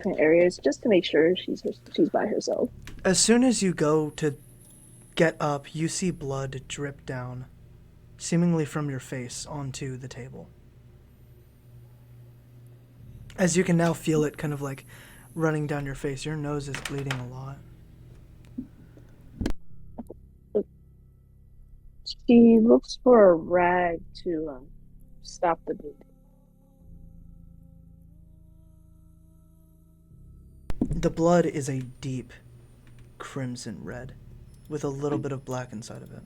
different areas just to make sure she's by herself. As soon as you go to get up, you see blood drip down, seemingly from your face, onto the table. As you can now feel it kind of like running down your face, your nose is bleeding a lot. She looks for a rag to stop the bleeding. The blood is a deep crimson red, with a little bit of black inside of it.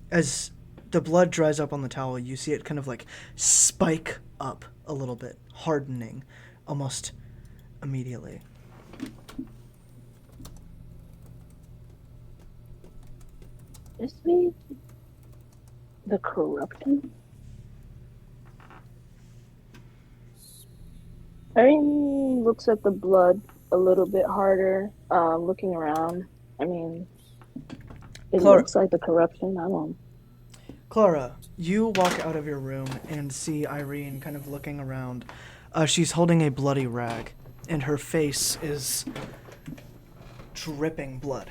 As the blood dries up on the towel, you see it kind of like spike up a little bit, hardening almost immediately. This means the corruption. Irene looks at the blood a little bit harder, looking around. I mean, it Clara, looks like the corruption. I don't. Clara, you walk out of your room and see Irene kind of looking around. She's holding a bloody rag, and her face is dripping blood.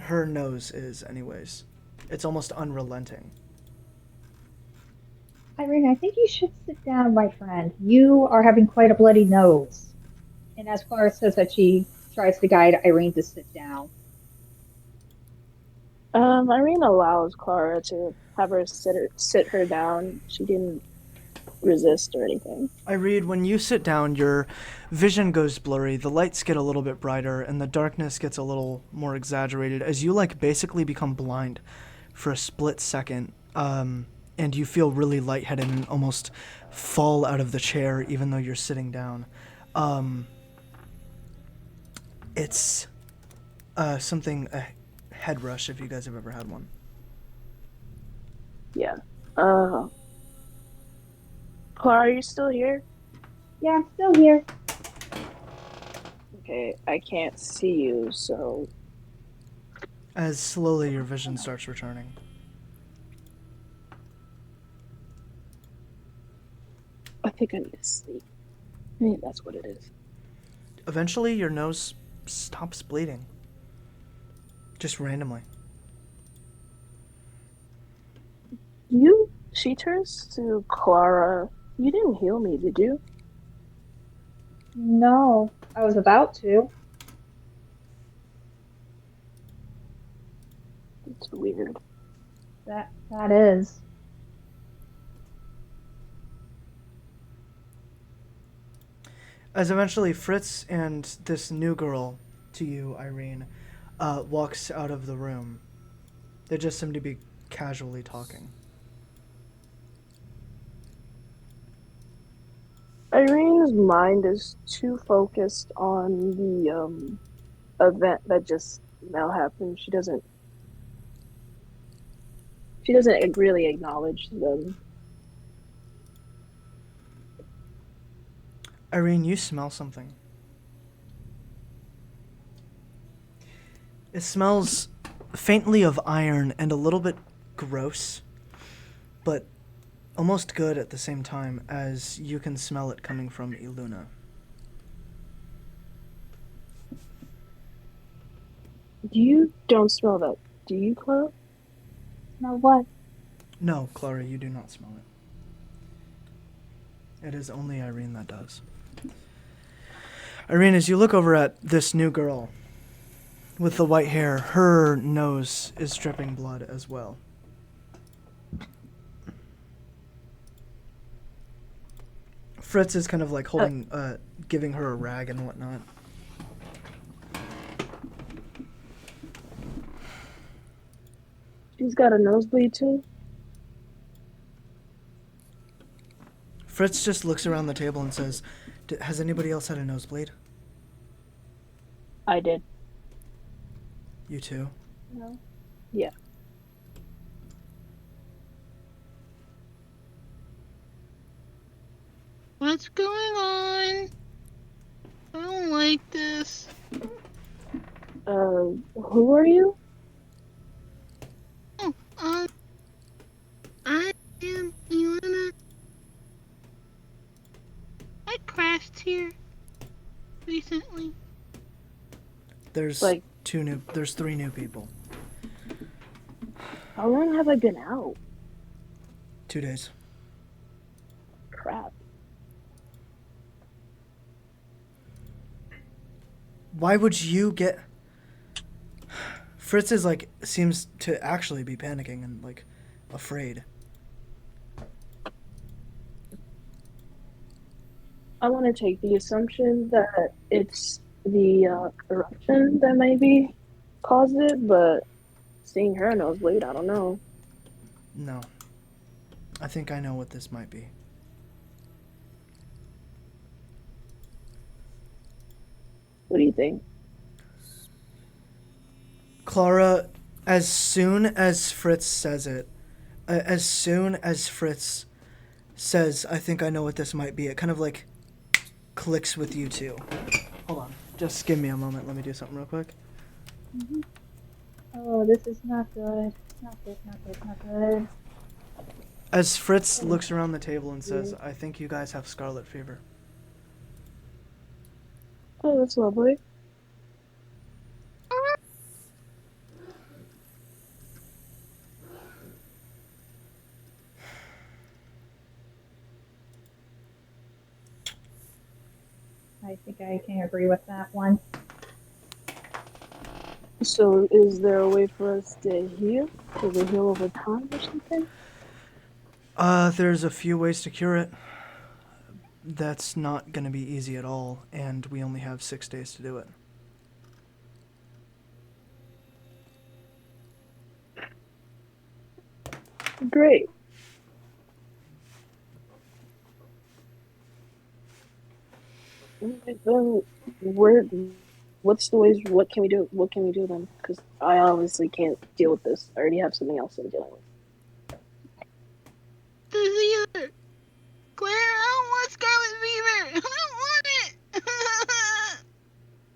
Her nose is, anyways. It's almost unrelenting. Irene, I think you should sit down, my friend. You are having quite a bloody nose. And as Clara says that, she tries to guide Irene to sit down. Irene allows Clara to have her sit her down. She didn't resist or anything. I read when you sit down, your vision goes blurry, the lights get a little bit brighter, and the darkness gets a little more exaggerated as you like basically become blind for a split second. And you feel really lightheaded and almost fall out of the chair even though you're sitting down. It's something, a head rush if you guys have ever had one. Yeah. Clara, are you still here? Yeah, I'm still here. Okay, I can't see you, so As slowly your vision starts returning. I think I need to sleep. Maybe that's what it is. Eventually, your nose stops bleeding. Just randomly. She turns to Clara. You didn't heal me, did you? No, I was about to. It's weird. That is. As eventually Fritz and this new girl to you, Irene, walks out of the room. They just seem to be casually talking. Irene's mind is too focused on the event that just now happened. She doesn't really acknowledge them. Irene, you smell something. It smells faintly of iron and a little bit gross, but almost good at the same time as you can smell it coming from Iluna. You don't smell that, do you, Clara? Now what? No, Clara, you do not smell it. It is only Irene that does. Irene, as you look over at this new girl with the white hair, her nose is dripping blood as well. Fritz is kind of like holding, giving her a rag and whatnot. She's got a nosebleed too. Fritz just looks around the table and says, has anybody else had a nosebleed? I did. You too? No. Yeah. What's going on? I don't like this. Who are you? Oh, I am Ilana. I crashed here. recently? There's Like, there's 3 new people. how long have I been out? 2 days. Crap. Why would you get... Fritz is like, seems to actually be panicking and like afraid. I want to take the assumption that it's the corruption that maybe caused it, but seeing her nosebleed, I don't know. No. I think I know what this might be. What do you think? Clara, as soon as Fritz says it, as soon as Fritz says, I think I know what this might be, it kind of like clicks with you two. Hold on. Just give me a moment. Let me do something real quick. Mm-hmm. Oh, this is not good. Not good, not good, not good. As Fritz looks around the table and says, I think you guys have scarlet fever. Oh, that's lovely. I think I can agree with that one. So, is there a way for us to heal? Does it heal over time or something? There's a few ways to cure it. That's not gonna be easy at all, and we only have 6 days to do it. Great. Okay, then, what's the ways? What can we do? What can we do then? Because I obviously can't deal with this. I already have something else I'm dealing with. The healer! Claire, I don't want scarlet fever! I don't want it!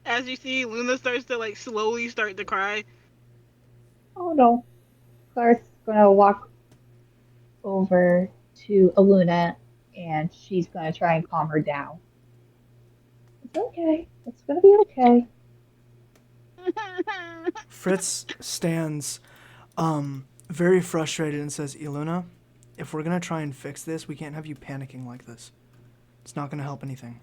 As you see, Luna starts to like slowly start to cry. Oh no. Claire's gonna walk over to Aluna and she's gonna try and calm her down. It's okay. It's gonna be okay. Fritz stands, very frustrated and says, Iluna, if we're gonna try and fix this, we can't have you panicking like this. It's not gonna help anything.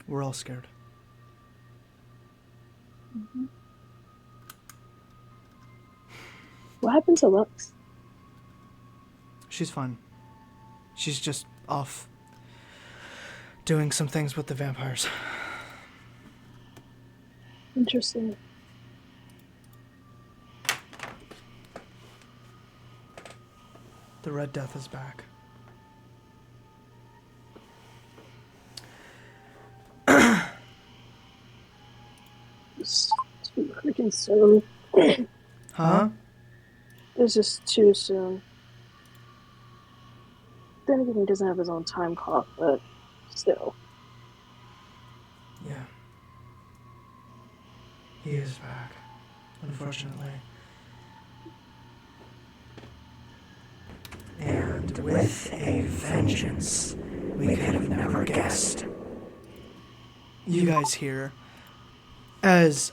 We're all scared. Mm-hmm. What happened to Lux? She's fine. She's just off doing some things with the vampires. Interesting. The Red Death is back. It's too freaking soon. Huh? It's just too soon. Then again, he doesn't have his own time clock, but still. Yeah. He is back, unfortunately. And with a vengeance we could have never guessed. You guys hear as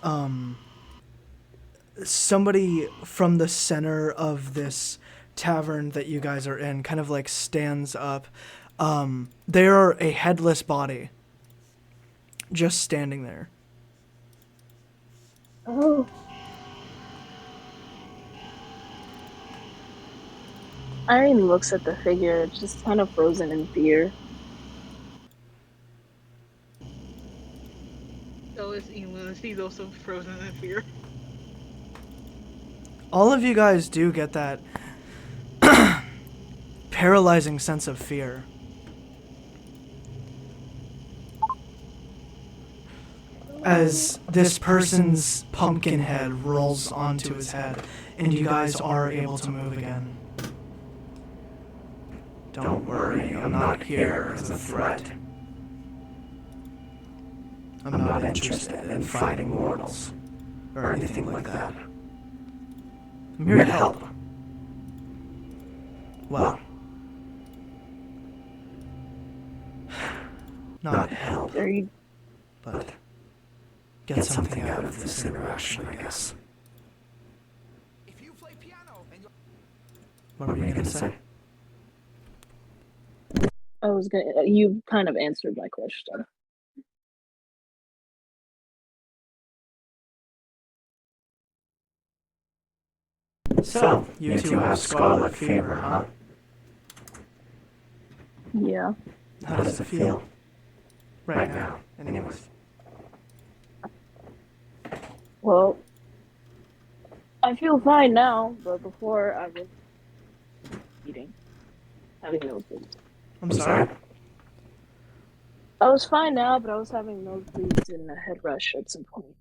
somebody from the center of this tavern that you guys are in kind of like stands up. They are a headless body just standing there. Oh. Irene looks at the figure, just kind of frozen in fear. So is Eluna. She's also frozen in fear. All of you guys do get that paralyzing sense of fear. As this person's pumpkin head rolls onto his head, and you guys are able to move again. Don't worry, I'm not here as a threat. I'm not interested in fighting mortals or anything like that. I'm here to help. Well, not help, Are you but get something out of this interaction, I guess. What were you gonna say? I was gonna. You kind of answered my question. So, you two have scarlet fever, huh? Yeah. How does it feel? Right now, anyways. Well, I feel fine now, but before I was eating, having nosebleeds. I'm sorry? I was fine now, but I was having nosebleeds and a head rush at some point.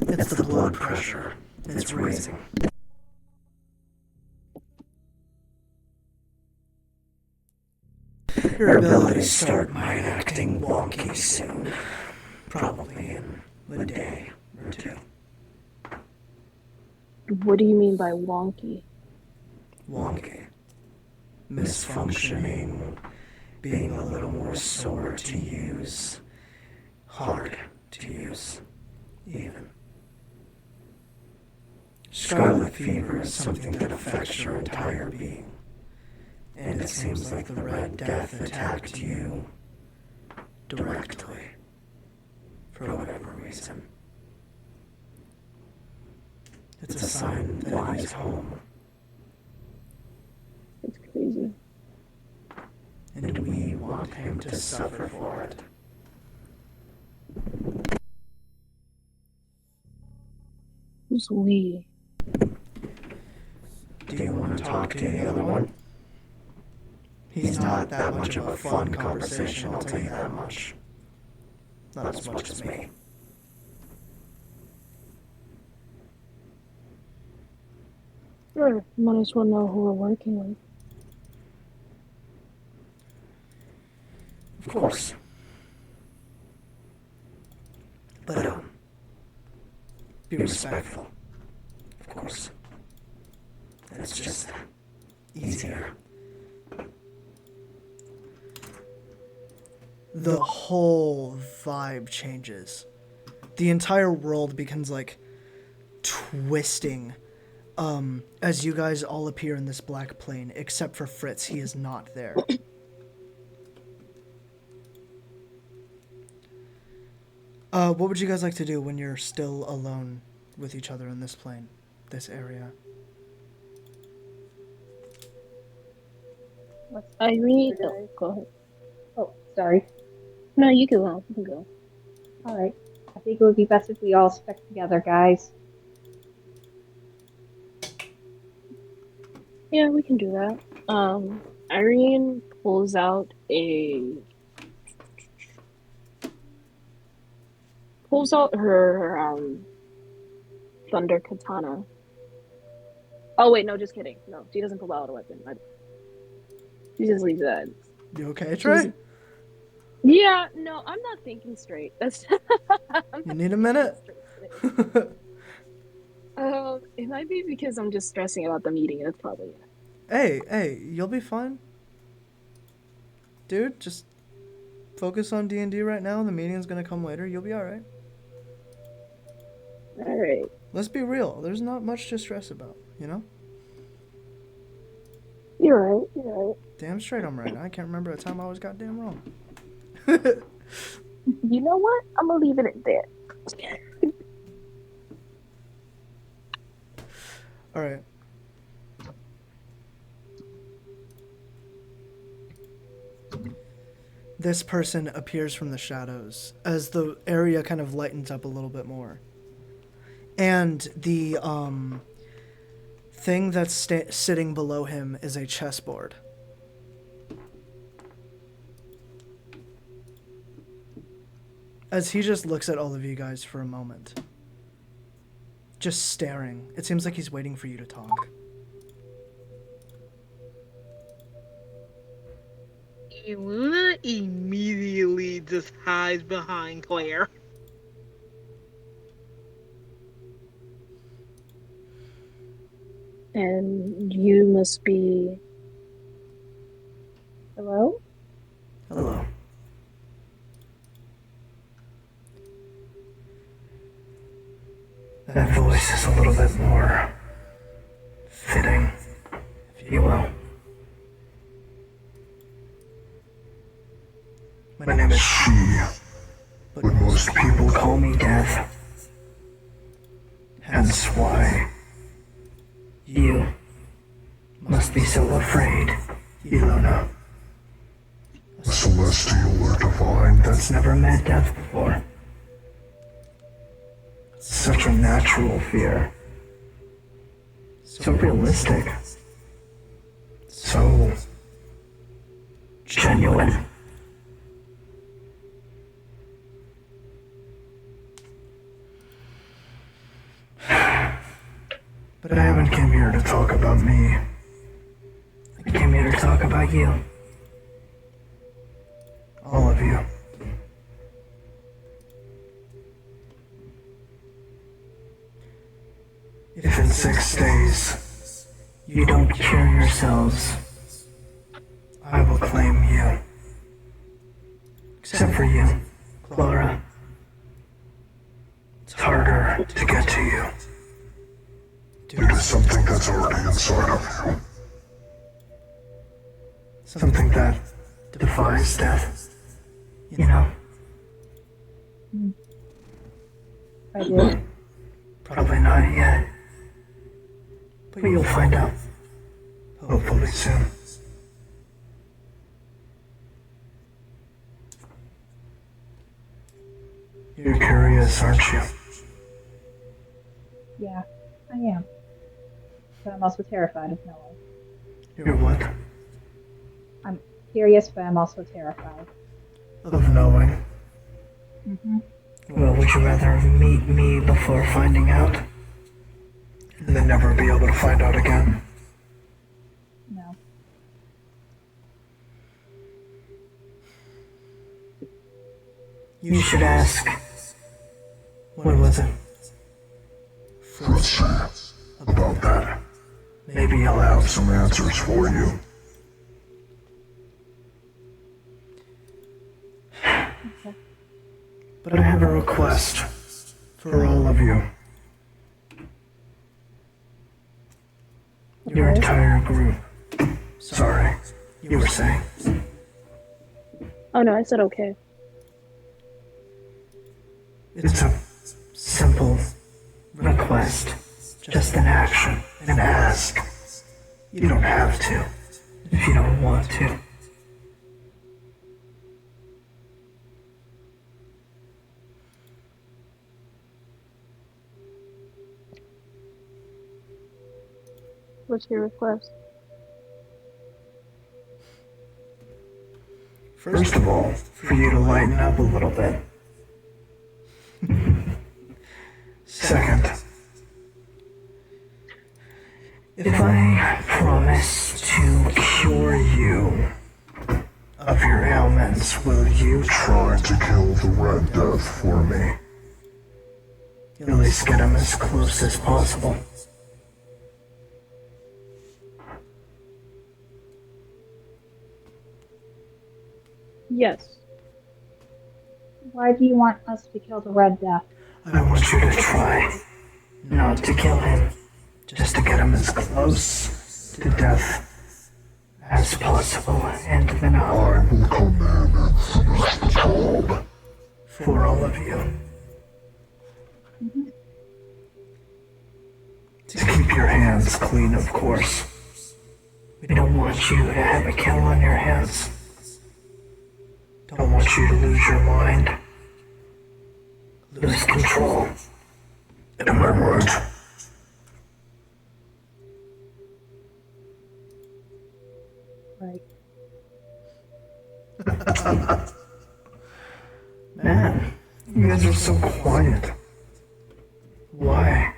It's the blood pressure. It's raising. Your abilities start mind acting wonky soon. Probably in a day or two. What do you mean by wonky? Wonky. Misfunctioning. Being a little more sore to use. Hard to use. Even. Scarlet fever is something that affects your entire being. And it seems like the Red Death attacked you directly. For whatever reason. It's a sign that he's home. It's crazy. And we want him to suffer for it. Who's we? Do you want to talk to the other one? He's not that much of a fun conversation, I'll tell you that much. Not as much as me. Sure. Might as well know who we're working with. Of course. But, be respectful. Of course. And it's just easier. The whole vibe changes. The entire world becomes like twisting as you guys all appear in this black plane, except for Fritz. He is not there. What would you guys like to do when you're still alone with each other in this plane, this area? Irene, oh, go ahead. Oh, sorry. No, you can go. You can go. All right. I think it would be best if we all stick together, guys. Yeah, we can do that. Irene pulls out her thunder katana. Oh wait, no, just kidding. No, she doesn't pull out a weapon. She just leaves that. You okay, Trey? Yeah, no, I'm not thinking straight. That's You need a minute? It might be because I'm just stressing about the meeting. That's probably it. Hey, you'll be fine. Dude, just focus on D&D right now. The meeting's gonna come later. You'll be alright. Alright. Let's be real. There's not much to stress about, you know? You're right. Damn straight I'm right. I can't remember a time I was goddamn wrong. You know what? I'm gonna leave it at that. Alright. This person appears from the shadows as the area kind of lightens up a little bit more. And the thing that's sitting below him is a chessboard. As he just looks at all of you guys for a moment. Just staring. It seems like he's waiting for you to talk. Luna immediately just hides behind Claire. And you must be. Hello? Hello. That voice is a little bit more fitting, if you will. My name is She, but most people call me Death. Hence why you must be so afraid, Ilona. A celestial or divine that's never met death before. Such a natural fear. So realistic. So genuine. But I haven't come here to talk about me. I came here to talk about you. All of you. If in 6 days you don't cure yourselves, I will claim you. Except for you, Clara. It's harder to get to you. Due to something that's already inside of you. Something that defies death. You know? I do. Probably not yet. But you'll find out. Hopefully soon. You're curious, aren't you? Yeah, I am. But I'm also terrified of knowing. You're what? I'm curious, but I'm also terrified. Of knowing. Mm-hmm. Well, would you rather meet me before finding out? And then never be able to find out again? No. You should ask. What was it? Fritzy, about that. Maybe I'll have some answers for you. But I have a request for all of you. Your entire group. Sorry, you were saying. Oh no, I said okay. It's a simple request. Just an action, an ask. You don't have to, if you don't want to. What's your request? First of all, for you to lighten up a little bit. Second, if I promise to cure you of your ailments, will you Trying to kill the Red Death for me. at least get him as close as possible? Yes. Why do you want us to kill the Red Death? I want you to try not to kill him, just to get him as close to death as possible, and then I'll I will come in and finish the job. for all of you. To keep your hands clean, of course. We don't want you to have a kill on your hands. Don't want you to lose your mind. Lose control. Am I right? Right. Man, you guys are so quiet. Why?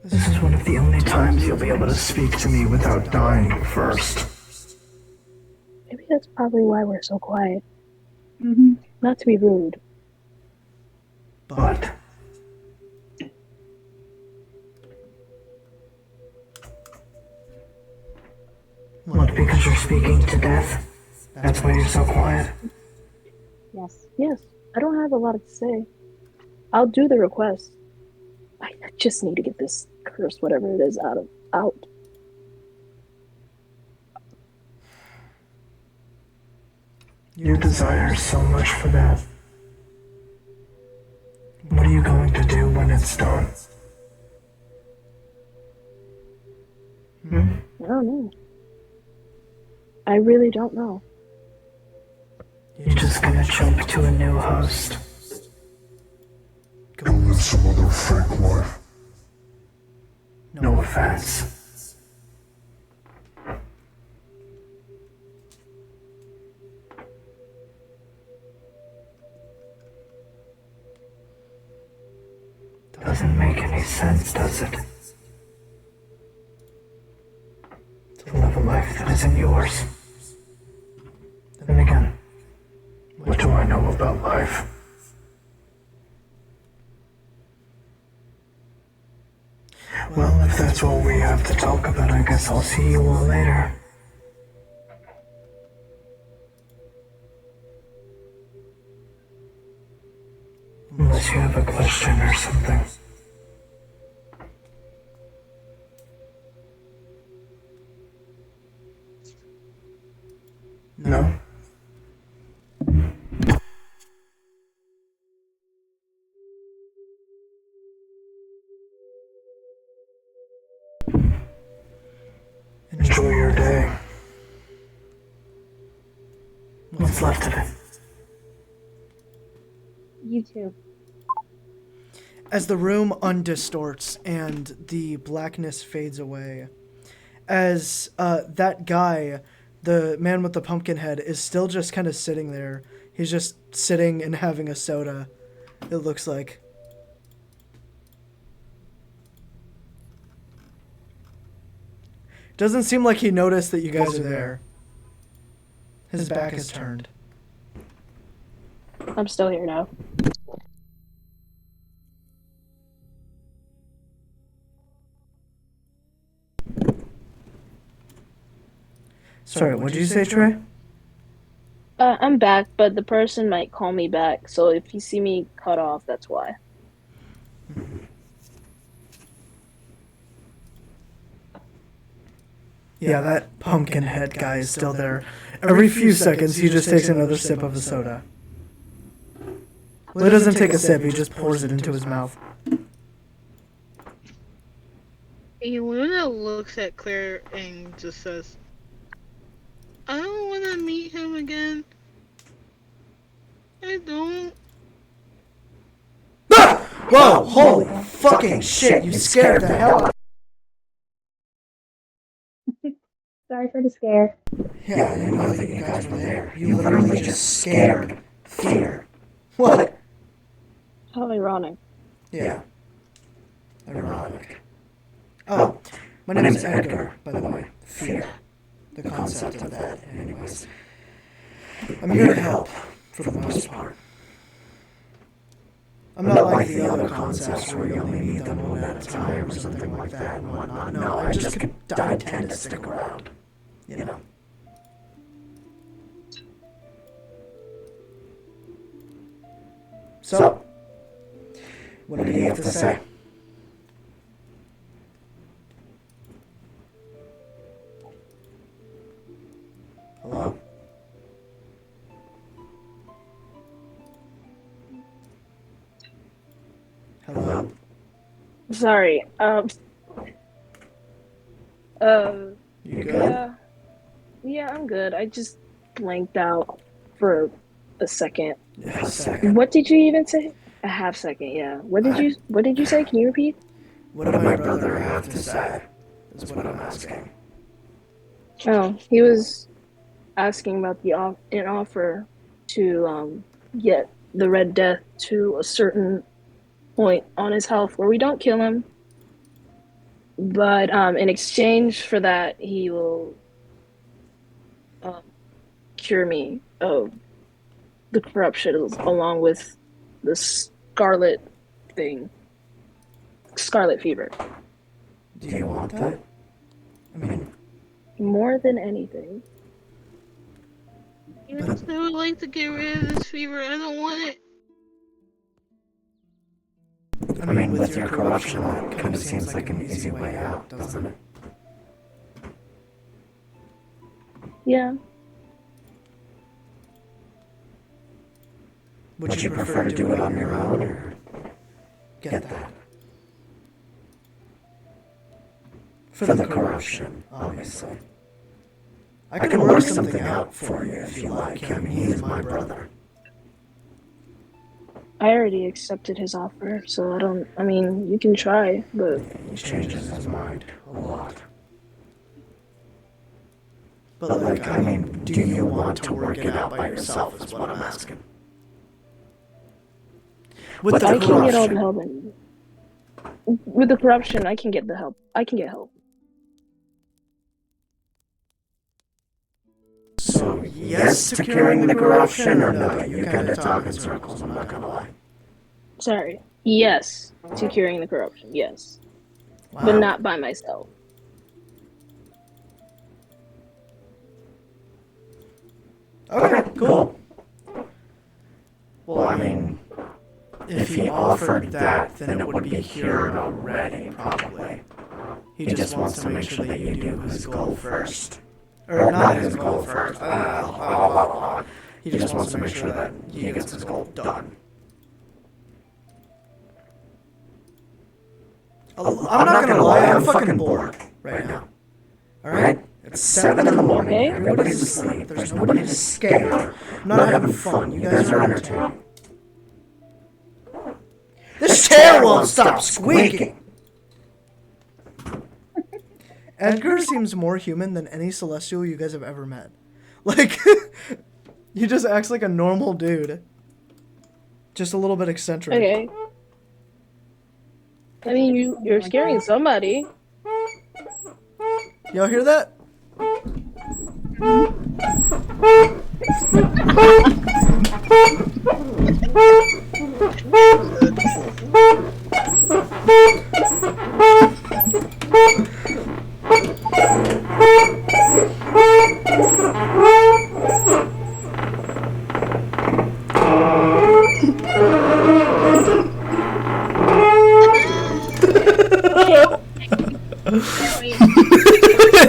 This is one of the only times you'll be able to speak to me without dying first. Maybe that's probably why we're so quiet. Mm-hmm. Not to be rude. But What, because you're speaking to death? That's why you're so quiet? Yes. Yes, I don't have a lot to say. I'll do the request. I just need to get this curse, whatever it is, out. You desire so much for that. What are you going to do when it's done? Hmm? I don't know. I really don't know. You're just gonna jump to a new host. Go live some other fake life. No offense. Doesn't make any sense, does it? To live a life that isn't yours. Then again, what do I know about life? Well, if that's all we have to talk about, I guess I'll see you all later. Unless you have a question or something. No? Enjoy your day. What's left of it? You too. as the room undistorts and the blackness fades away, as that guy, the man with the pumpkin head, is still just kind of sitting there. He's just sitting and having a soda, it looks like. Doesn't seem like he noticed that you guys are there. His back is turned. I'm still here now. Sorry, what did you say, Trey? I'm back, but the person might call me back, so if you see me cut off, that's why. Yeah, that pumpkin head guy is still there. Every few seconds, he just takes another sip of the soda. Well, he doesn't take a sip, he just pours it into his mouth. Luna looks at Claire and just says, I don't want to meet him again. I don't. Ah! Whoa, holy fucking shit, you scared the hell out. Sorry for the scare. Yeah, I didn't know that you guys were there. You literally just scared fear. What? How ironic. Yeah. Ironic. Oh, my name is Edgar, by the way. Fear. The concept of that, anyways. I'm here to help, for the most part. I'm not like the other concepts where you only need them one at a time or something like that and whatnot. No, I just I tend to stick around. You know. So, what do you have to say? Hello? Hello? Sorry. You good? Yeah, I'm good. I just blanked out for a second. Yeah, a second. What did you even say? A half second, yeah. What did you say? Can you repeat? What did my brother have to say? Is what I'm asking. Oh, he was asking about an offer to get the Red Death to a certain point on his health where we don't kill him, but in exchange for that, he will cure me of the corruption along with the scarlet thing, scarlet fever, Do you want that? I mean, more than anything. Yes, I would like to get rid of this fever. I don't want it. I mean, with your corruption, that kind of seems like an easy way out, doesn't it? Yeah. Would you prefer to do it on your own or get that? For the corruption, obviously. I can work something out for you if you like. I mean, he's my brother. I already accepted his offer, so I mean, you can try, but He changes his mind a lot. But like, I mean, do you want to work it out by yourself is what I'm asking. With the I can get all the corruption. help. With the corruption, I can get the help. I can get help. So, yes to curing the corruption or no? You kind of talk in circles, I'm not gonna lie. Sorry. Yes to curing the corruption, yes. Wow. But not by myself. Okay, cool. Well, I mean, if he offered that, then it would be cured already, probably. He just wants to make sure that you do his goal first. Or Not his goal first. He just wants to make sure that he gets his goal done. I'm not gonna lie, I'm fucking bored right now. Alright? It's 7 in the morning, Okay. everybody's asleep, there's nobody to scare. I'm not having fun, you guys are entertaining. This chair won't stop squeaking! Edgar seems more human than any Celestial you guys have ever met. Like, he just acts like a normal dude. Just a little bit eccentric. Okay. I mean, you're scaring somebody. Y'all hear that?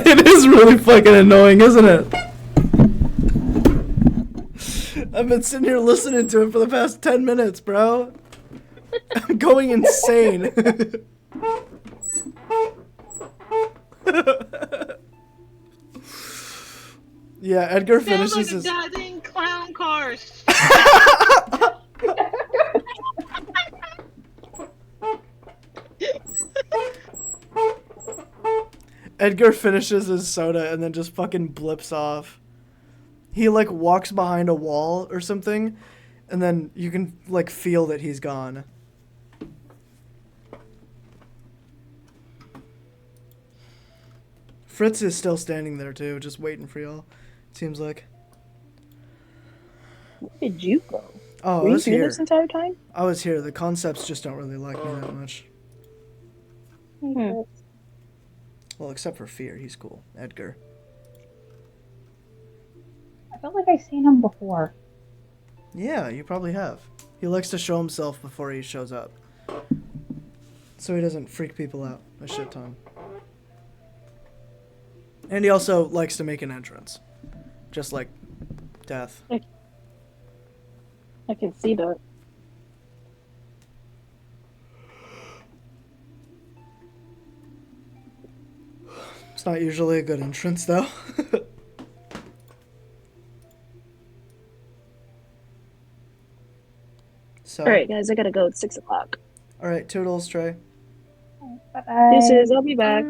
It is really fucking annoying, isn't it? I've been sitting here listening to it for the past 10 minutes, bro. I'm going insane. Yeah, Edgar Sounds finishes like a his... goddamn clown car. Edgar finishes his soda and then just fucking blips off. He like walks behind a wall or something, and then you can like feel that he's gone. Fritz is still standing there too, just waiting for y'all. Seems like. Where did you go? Oh, Were I you was here here. this entire time? I was here. The concepts just don't really like me that much. Hmm. Well, except for Fear, he's cool. Edgar. I felt like I've seen him before. Yeah, you probably have. He likes to show himself before he shows up. So he doesn't freak people out a shit ton. And he also likes to make an entrance. Just like Death. I can see that. It's not usually a good entrance, though. So. Alright, guys, I gotta go. It's 6 o'clock. Alright, toodles, Trey. Bye-bye. Deuces, I'll be back.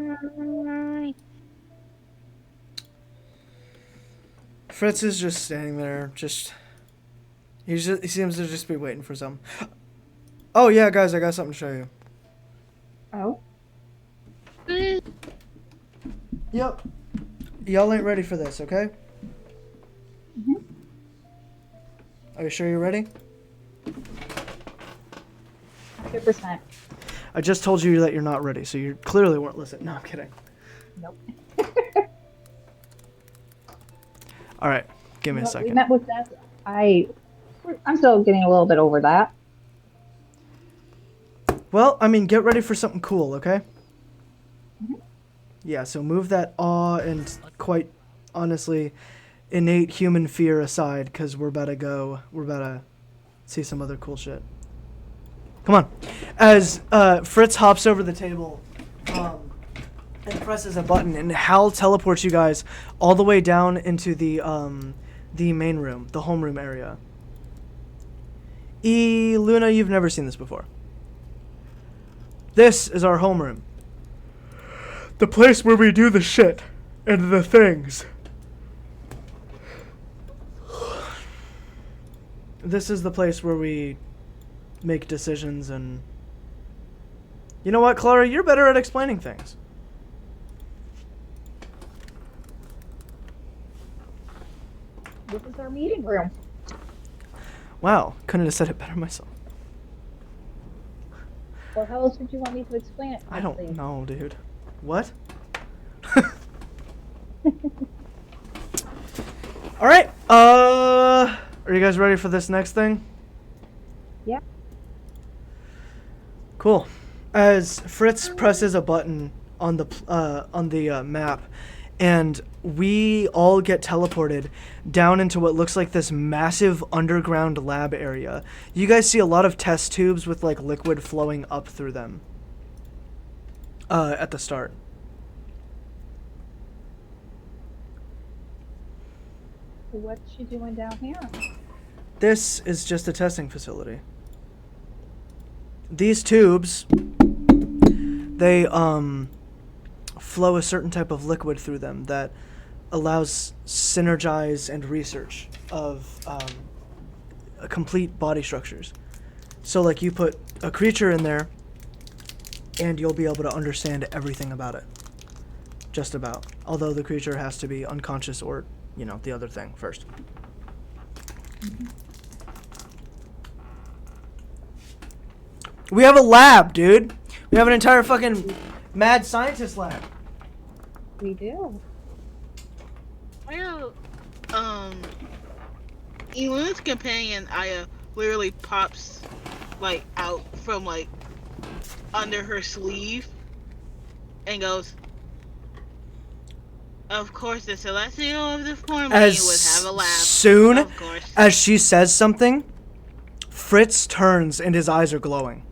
Fritz is just standing there, he seems to just be waiting for something. Oh yeah, guys, I got something to show you. Oh? Yep. Y'all ain't ready for this, okay? Mhm. Are you sure you're ready? 100%. I just told you that you're not ready, so you clearly weren't listening. No, I'm kidding. Nope. All right, give me a We second. met with death. I'm still getting a little bit over that. Well, I mean, get ready for something cool, okay? Mhm. Yeah, so move that awe and quite honestly innate human fear aside, because we're about to see some other cool shit. Come on. As Fritz hops over the table and presses a button, and Hal teleports you guys all the way down into the main room, the homeroom area. Luna, you've never seen this before. This is our homeroom. The place where we do the shit and the things. This is the place where we make decisions and... You know what, Clara? You're better at explaining things. This is our meeting room. Wow, couldn't have said it better myself. Well, how else would you want me to explain it? I don't know, dude. What? All right. Are you guys ready for this next thing? Yeah. Cool. As Fritz presses a button on the map, and we all get teleported down into what looks like this massive underground lab area. You guys see a lot of test tubes with like liquid flowing up through them at the start. What's she doing down here? This is just a testing facility. These tubes, they flow a certain type of liquid through them that allows synergize and research of complete body structures. So like you put a creature in there and you'll be able to understand everything about it. Just about. Although the creature has to be unconscious or, you know, the other thing first. Mm-hmm. We have a lab, dude. We have an entire fucking mad scientist lab. We do. Aya, Eluna's companion, Aya, literally pops, like, out from, like, under her sleeve and goes, of course, the Celestial of the Form would have a lab. Soon of course. as she says something, Fritz turns and his eyes are glowing.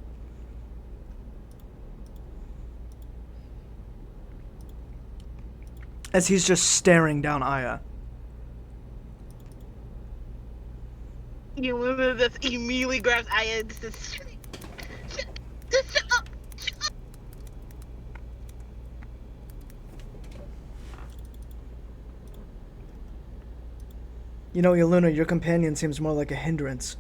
As he's just staring down Aya. Eluna just immediately grabs Aya and says, shut up. You know, Eluna, your companion seems more like a hindrance.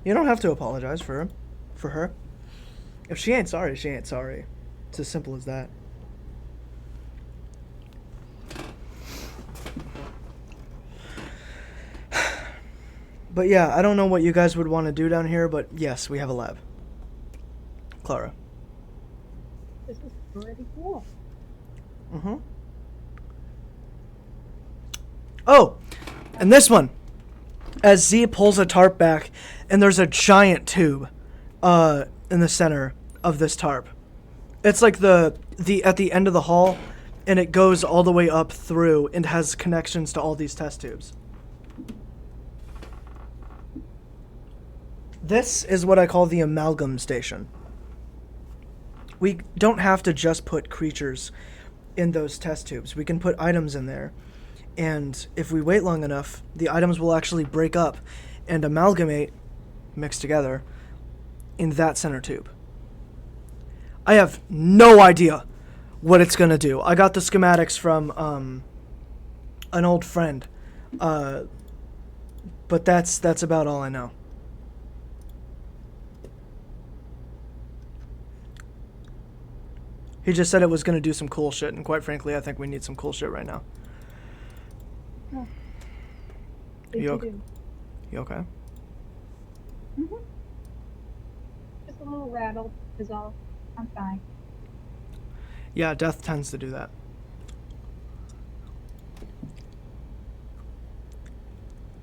You don't have to apologize for her. If she ain't sorry, she ain't sorry. It's as simple as that. But yeah, I don't know what you guys would want to do down here, but yes, we have a lab. Clara. This is pretty cool. Mm-hmm. Oh, and this one. As Z pulls a tarp back, and there's a giant tube in the center of this tarp. It's like the at the end of the hall, and it goes all the way up through and has connections to all these test tubes. This is what I call the amalgam station. We don't have to just put creatures in those test tubes. We can put items in there. And if we wait long enough, the items will actually break up and amalgamate, mix together, in that center tube. I have no idea what it's going to do. I got the schematics from an old friend, but that's about all I know. He just said it was going to do some cool shit, and quite frankly, I think we need some cool shit right now. Oh. You okay? You okay? Mm-hmm. Just a little rattled is all. I'm fine. Yeah, death tends to do that.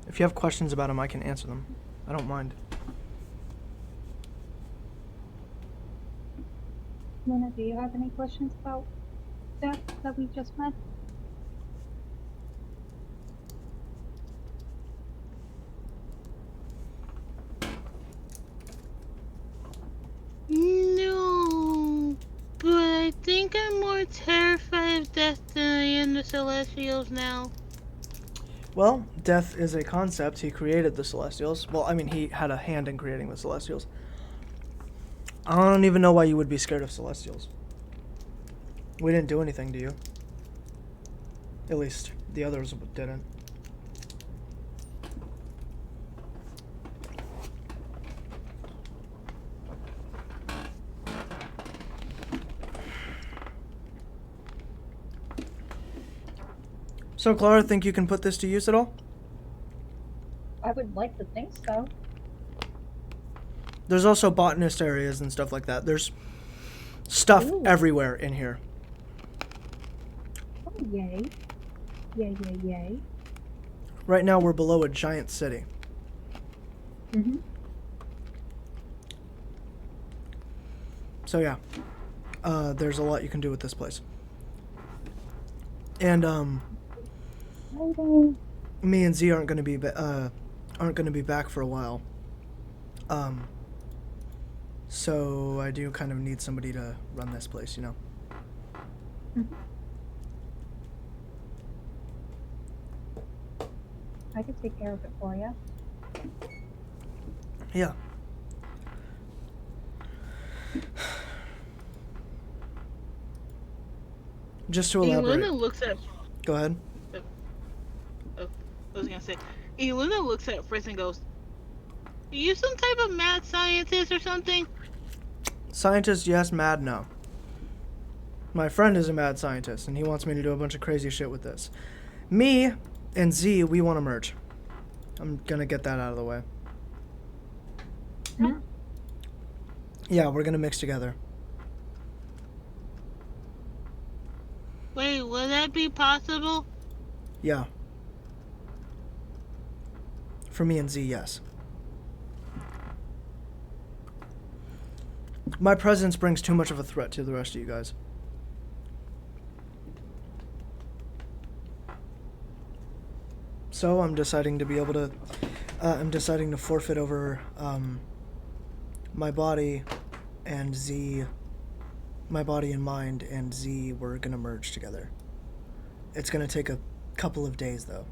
If you have questions about him, I can answer them. I don't mind. Luna, do you have any questions about Death that we just met? No, but I think I'm more terrified of death than I am the Celestials now. Well, death is a concept. He created the Celestials. Well, I mean, he had a hand in creating the Celestials. I don't even know why you would be scared of Celestials. We didn't do anything to you. At least, the others didn't. So, Clara, think you can put this to use at all? I would like to think so. There's also botanist areas and stuff like that. There's stuff everywhere in here. Oh, yay. Yay, yay, yay. Right now, we're below a giant city. Mm-hmm. So, yeah. There's a lot you can do with this place. And, me and Z aren't going to be back for a while. So I do kind of need somebody to run this place, you know. Mm-hmm. I could take care of it for you. Yeah. Just to elaborate. Eluna looks at. Go ahead. I was gonna say, Eluna looks at Fritz and goes, "Are you some type of mad scientist or something?" Scientist, yes. Mad, no. My friend is a mad scientist, and he wants me to do a bunch of crazy shit with this. Me and Z, we want to merge. I'm gonna get that out of the way. Hmm? Yeah, we're gonna mix together. Wait, will that be possible? Yeah. For me and Z, yes. My presence brings too much of a threat to the rest of you guys. So I'm deciding to be able to, I'm deciding to forfeit over my body and Z, my body and mind and Z, we're gonna merge together. It's gonna take a couple of days though.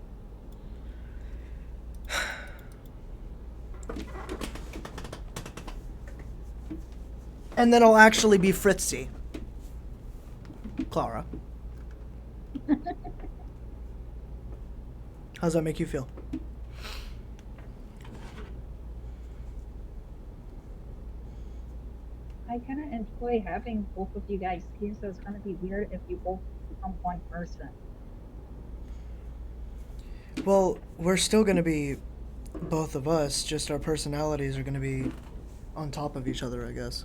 And then I'll actually be Fritzy. Clara. How's that make you feel? I kind of enjoy having both of you guys here, so it's going to be weird if you both become one person. Well, we're still going to be both of us, just our personalities are going to be on top of each other, I guess.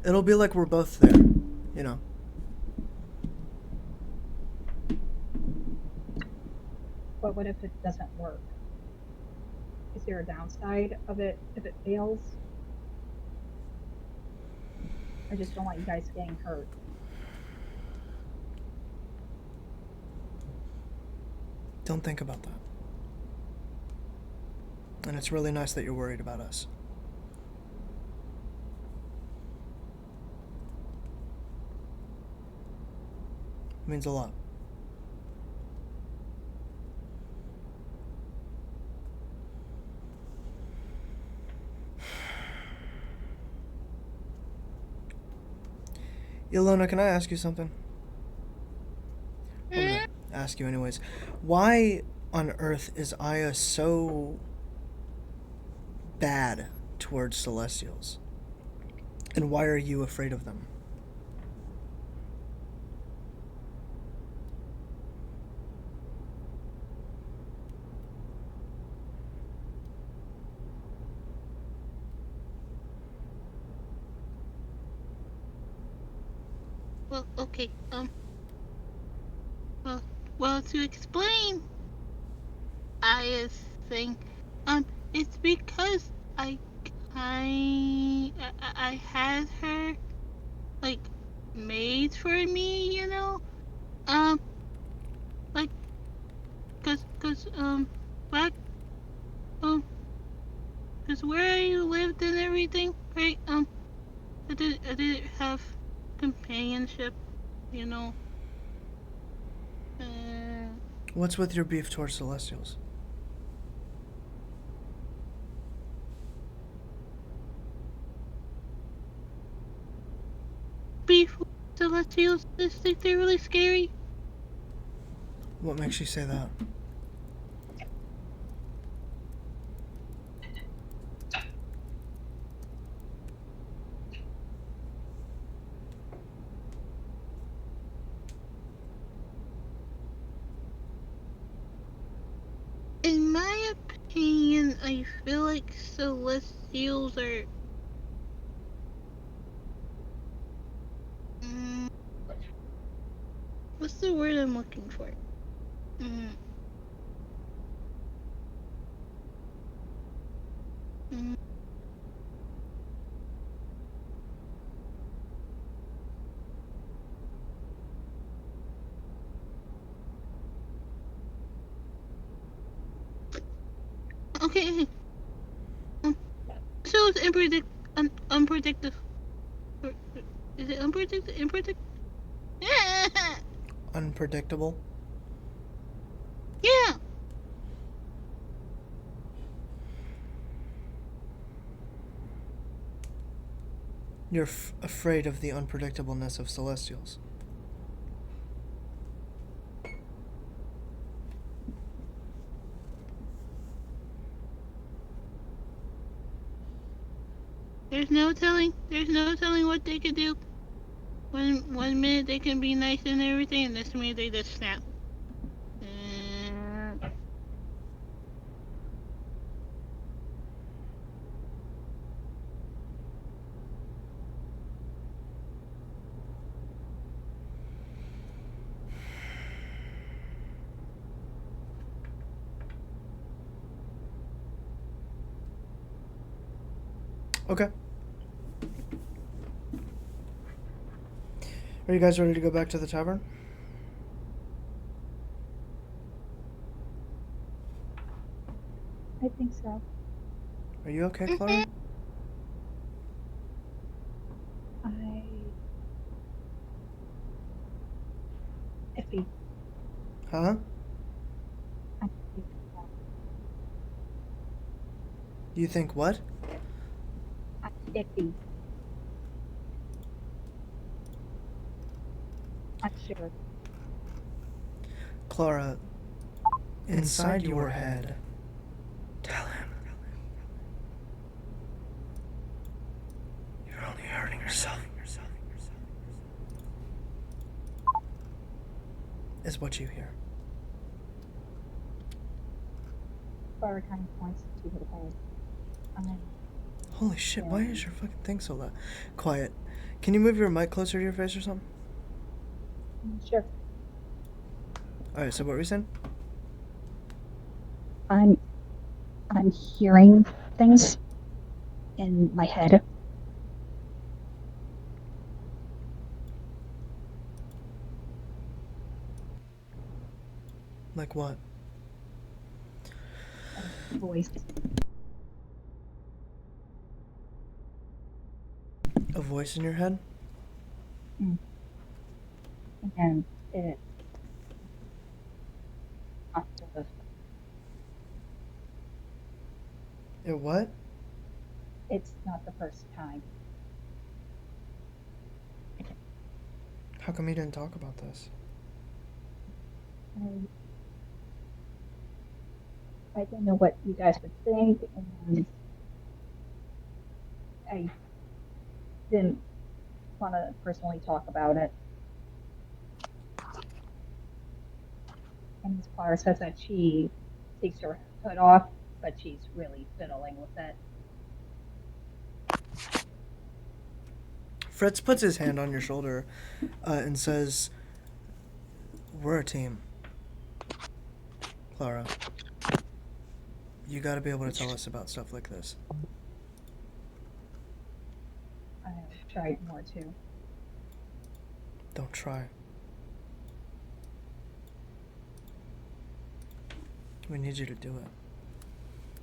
It'll be like we're both there, you know. But what if it doesn't work? Is there a downside of it if it fails? I just don't want you guys getting hurt. Don't think about that. And it's really nice that you're worried about us. It means a lot. Ilona, can I ask you something? I'm gonna ask you anyways. Why on earth is Aya so bad towards Celestials? And why are you afraid of them? Well, okay. Well, to explain, I think, it's because I had her like made for me, like, back, um, cause where I lived and everything, right? I didn't have companionship, you know. What's with your beef towards Celestials? Beef celestials, I think they're really scary. What makes you say that? In my opinion, I feel like celestials are. Mm, what's the word I'm looking for? Mm, mm. Okay. Um, so it's unpredictable. Is it unpredictable? Yeah. Unpredictable? Yeah. You're afraid of the unpredictableness of Celestials. There's no telling. There's no telling what they could do. One minute they can be nice and everything, and next minute they just snap. Okay. Are you guys ready to go back to the tavern? I think so. Are you okay, Clara? Iffy. Huh? I think You think what? I'm iffy. I'm sure. Clara, inside your head, tell him. You're only hurting yourself. Is what you hear. Clara kind of points to her head. Holy shit, why is your fucking thing so loud? Quiet. Can you move your mic closer to your face or something? Sure. Alright, so what were you saying? I'm hearing things in my head. Like what? A voice. A voice in your head? And it not the It what? it's not the first time. How come you didn't talk about this? I didn't know what you guys would think, and I didn't want to personally talk about it. And Ms. Clara says that she takes her hood off, but she's really fiddling with it. Fritz puts his hand on your shoulder and says, "We're a team. Clara, you gotta be able to tell us about stuff like this." I tried more too. Don't try. We need you to do it.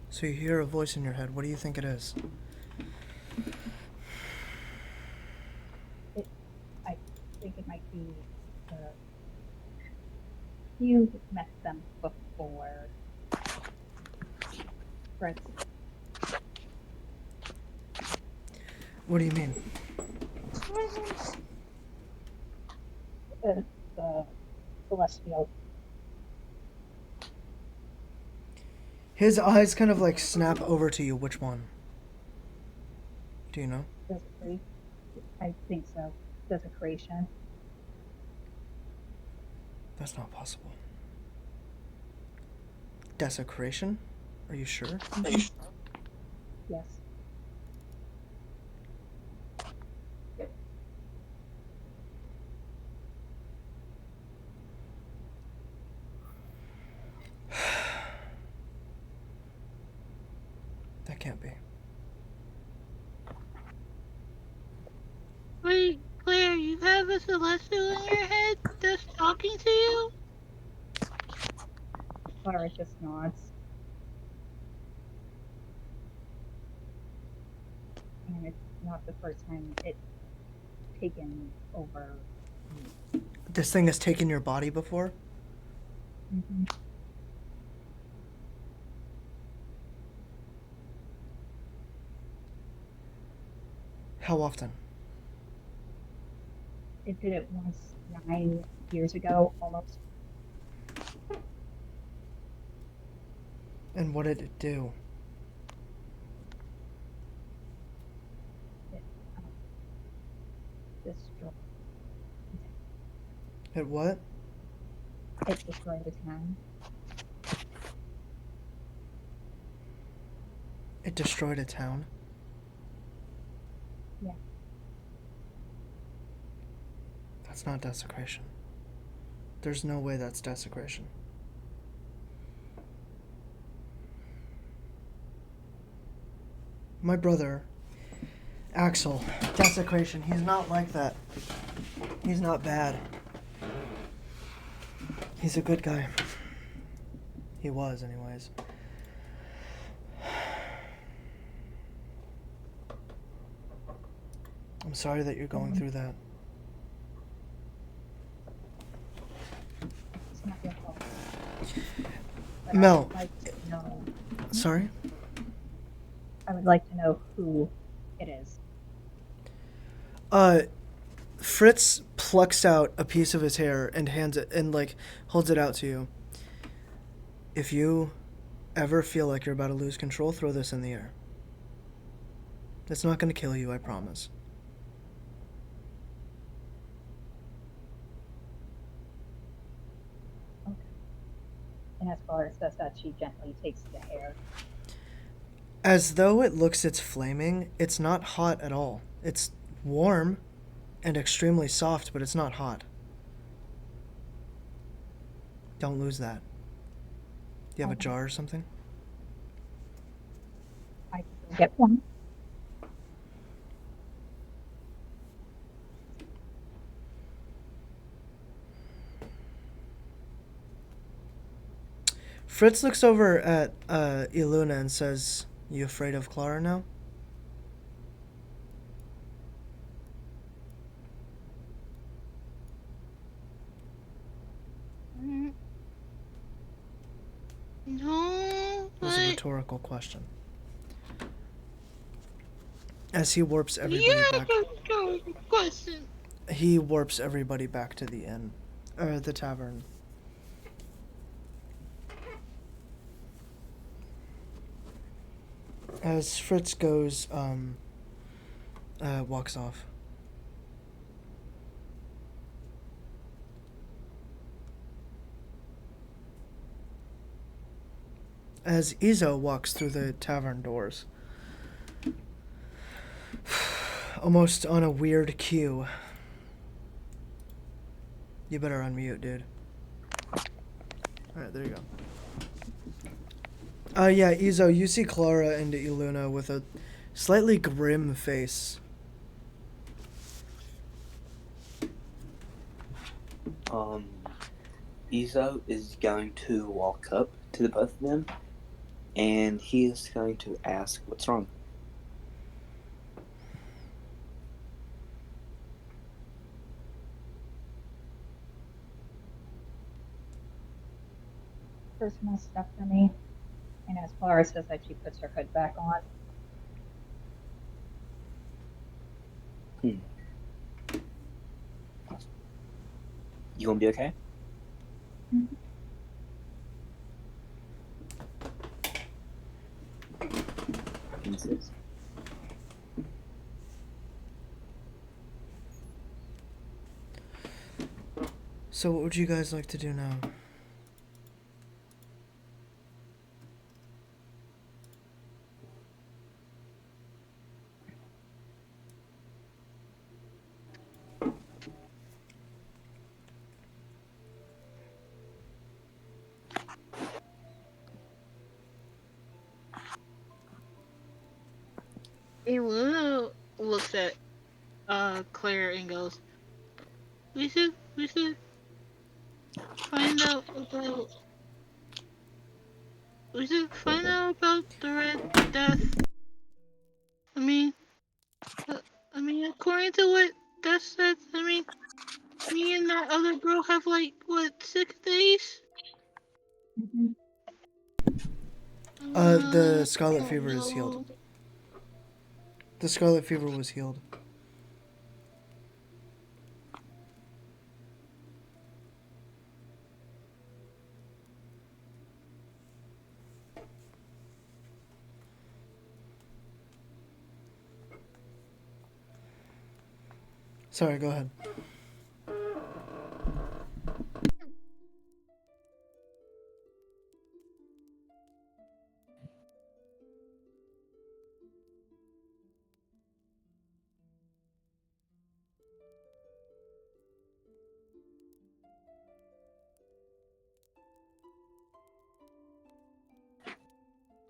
So you hear a voice in your head. What do you think it is? I think it might be you've met them before. Fritz. What do you mean? The celestial. His eyes kind of like snap over to you. Which one? Do you know? I think so. Desecration. That's not possible. Desecration? Are you sure? Yes. That can't be. Wait, Claire, you have a celestial in your head that's talking to you? Clara just nods. And it's not the first time it's taken over me. This thing has taken your body before? Mm-hmm. How often? It did it once 9 years ago, almost. And what did it do? It destroyed. It what? It destroyed the town. It destroyed a town? Yeah. That's not desecration. There's no way that's desecration. My brother, Axel, desecration. He's not like that. He's not bad. He's a good guy. He was, anyways. I'm sorry that you're going through that. It's not your fault. But Mel. I would like to know. Sorry? I would like to know who it is. Fritz plucks out a piece of his hair and hands it and like holds it out to you. If you ever feel like you're about to lose control, throw this in the air. It's not going to kill you, I promise. Okay. And as far as says that, she gently takes the hair. As though it looks it's flaming, it's not hot at all. It's warm and extremely soft, but it's not hot. Don't lose that. Do you have a jar or something? I can go get one. Fritz looks over at Iluna and says, "You afraid of Clara now?" No, It was a but rhetorical question. As he warps everybody yeah, back. question. He warps everybody back to the inn. The tavern. As Fritz goes, walks off. As Izo walks through the tavern doors. almost on a weird cue. You better unmute, dude. Alright, there you go. Yeah, Izo, you see Clara and Iluna with a slightly grim face. Izo is going to walk up to the both of them, and he is going to ask, "What's wrong?" Personal stuff for me. And as Clara says that, she puts her hood back on. You gonna be okay? Mm-hmm. Pieces. So what would you guys like to do now? Luna looks at Claire and goes, we should find out about the Red Death. I mean, according to what Death said, me and that other girl have like what 6 days. Mm-hmm. The scarlet fever is healed. The scarlet fever was healed. Sorry, go ahead.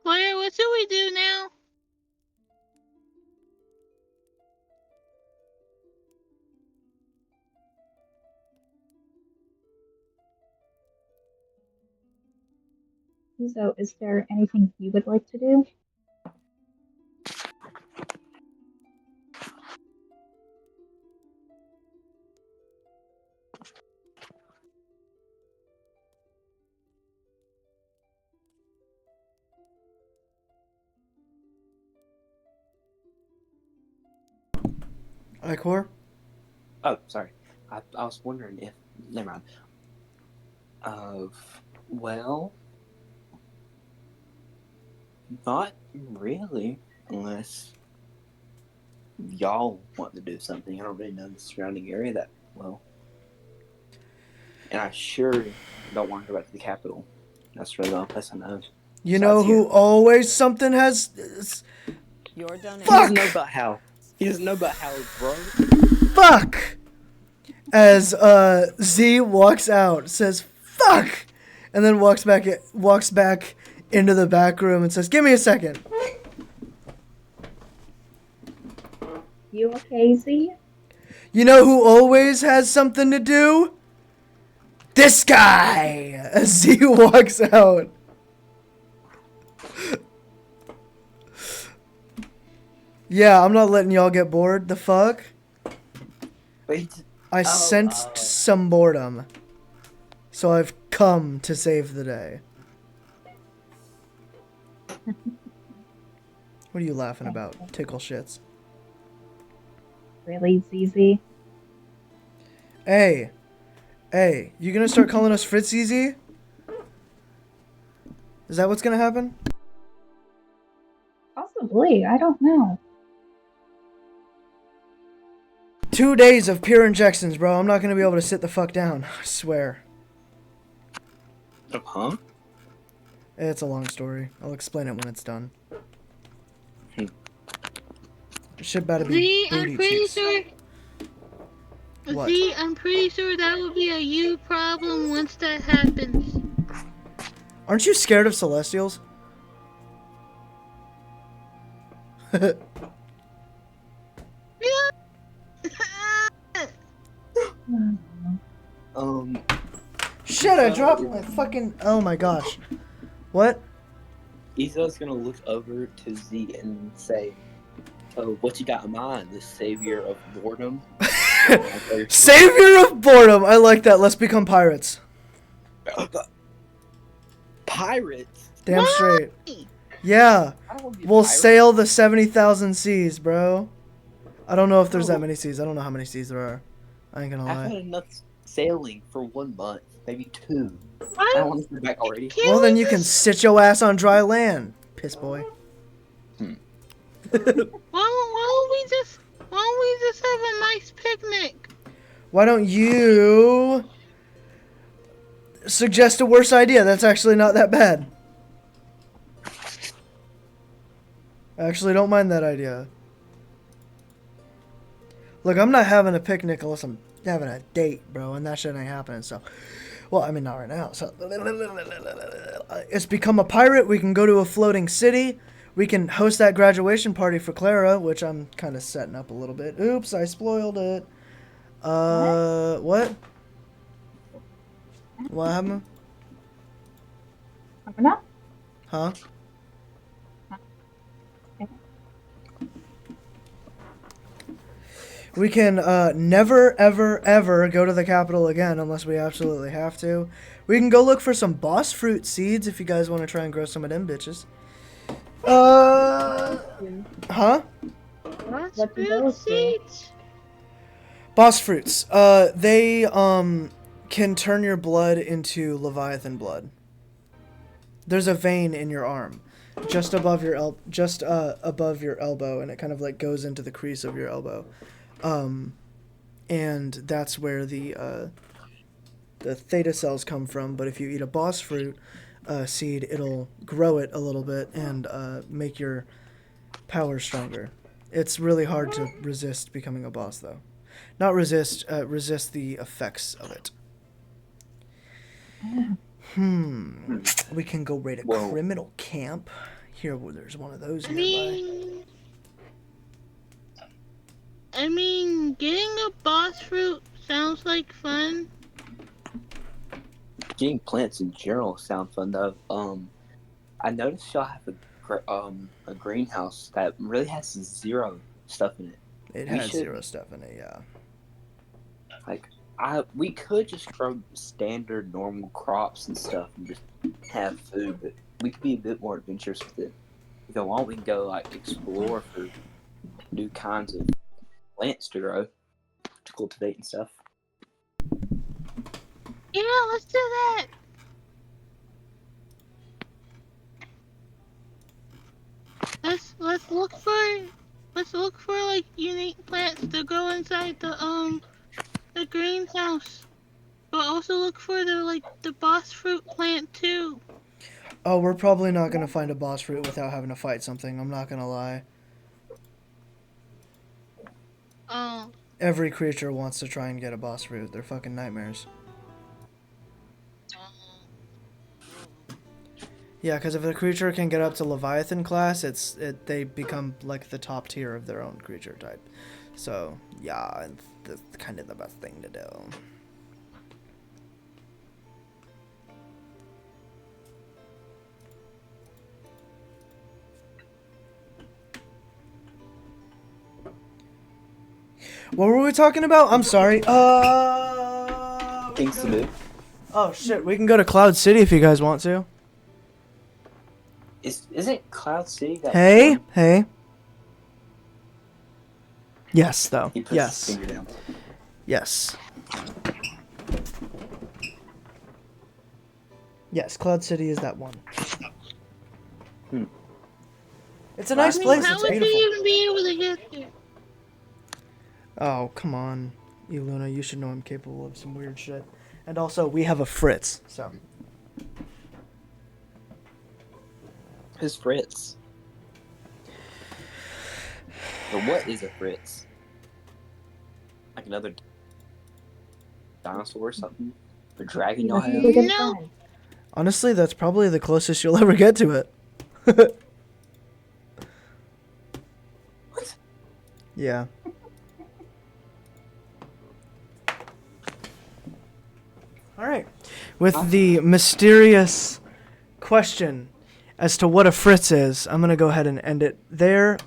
Claire, what should we do now? So, is there anything you would like to do? Ikor? Oh, sorry. I was wondering if. Never mind. Well, not really, unless y'all want to do something. I don't really know the surrounding area that well. And I sure don't want to go back to the capital. That's really the only place I know. You know who always something has... Your donation. He doesn't know about how. He doesn't know about how, bro. Fuck! As Z walks out, says fuck, and then walks back into the back room and says, "Give me a second." You okay, Z? You know who always has something to do? This guy! As Z walks out. Yeah, I'm not letting y'all get bored. The fuck? Wait. I sensed some boredom. So I've come to save the day. What are you laughing about? Tickle shits. Really, ZZ? Hey, you gonna start calling us Fritz Easy? Is that what's gonna happen? Possibly, I don't know. 2 days of pure injections, bro. I'm not gonna be able to sit the fuck down. I swear. Huh? It's a long story. I'll explain it when it's done. Shit better be Z, I'm booty pretty cheeks. sure. What? Z, I'm pretty sure that would be a you problem once that happens. Aren't you scared of celestials? Shit, I dropped my fucking... Oh my gosh. What? Isa's gonna look over to Z and say, "Oh, what you got in mind? The savior of boredom." Savior of boredom. I like that. Let's become pirates. Pirates. Damn Why? straight. Yeah. I don't want to be a We'll pirate. sail the 70,000 seas, bro. I don't know if there's that many seas. I don't know how many seas there are. I ain't gonna I've lie. had enough sailing for 1 month, maybe 2. Why? I don't want to go back already. Can't Well, we then you can just- sit your ass on dry land, piss boy. Why don't we just have a nice picnic? Why don't you suggest a worse idea? That's actually not that bad. I actually don't mind that idea. Look, I'm not having a picnic unless I'm having a date, bro, and that shit ain't happening, so... Well, I mean, not right now, so... It's become a pirate, we can go to a floating city, we can host that graduation party for Clara, which I'm kind of setting up a little bit. Oops, I spoiled it. What? What happened? Coming up? Huh? We can never, ever, ever go to the capital again unless we absolutely have to. We can go look for some boss fruit seeds if you guys want to try and grow some of them bitches. Huh? What do those do? Boss fruits. They can turn your blood into Leviathan blood. There's a vein in your arm, just above your above your elbow, and it kind of like goes into the crease of your elbow. And that's where the theta cells come from. But if you eat a boss fruit seed, it'll grow it a little bit and make your power stronger. It's really hard to resist becoming a boss, though. Not resist, resist the effects of it. We can go raid a criminal camp. Here, well, there's one of those nearby. I mean, getting a boss fruit sounds like fun. Getting plants in general sound fun though. I noticed y'all have a greenhouse that really has 0 stuff in it. It has 0 stuff in it, yeah. Like, we could just grow standard normal crops and stuff and just have food, but we could be a bit more adventurous with it. If you want, we can go like explore for new kinds of plants to grow, to cultivate and stuff. Yeah, let's do that. Let's look for like unique plants to grow inside the greenhouse. But also look for the boss fruit plant too. Oh, we're probably not gonna find a boss fruit without having to fight something. I'm not gonna lie. Oh. Every creature wants to try and get a boss fruit. They're fucking nightmares. Yeah, because if a creature can get up to Leviathan class, they become like the top tier of their own creature type. So yeah, that's kind of the best thing to do. What were we talking about? I'm sorry. Things to do. Oh shit, we can go to Cloud City if you guys want to. Isn't Cloud City that? Hey. Yes, though. He puts Yes. his finger down. Yes. Yes, Cloud City is that one. It's a nice place. How It's would beautiful. you even be able to get there? Oh, come on. Iluna, you should know I'm capable of some weird shit. And also, we have a Fritz, so. Who's Fritz? But what is a Fritz? Like another dinosaur or something? A dragon y'all He's a have? super good No. friend. Honestly, that's probably the closest you'll ever get to it. What? Yeah. All right. With the mysterious question as to what a Fritz is, I'm going to go ahead and end it there.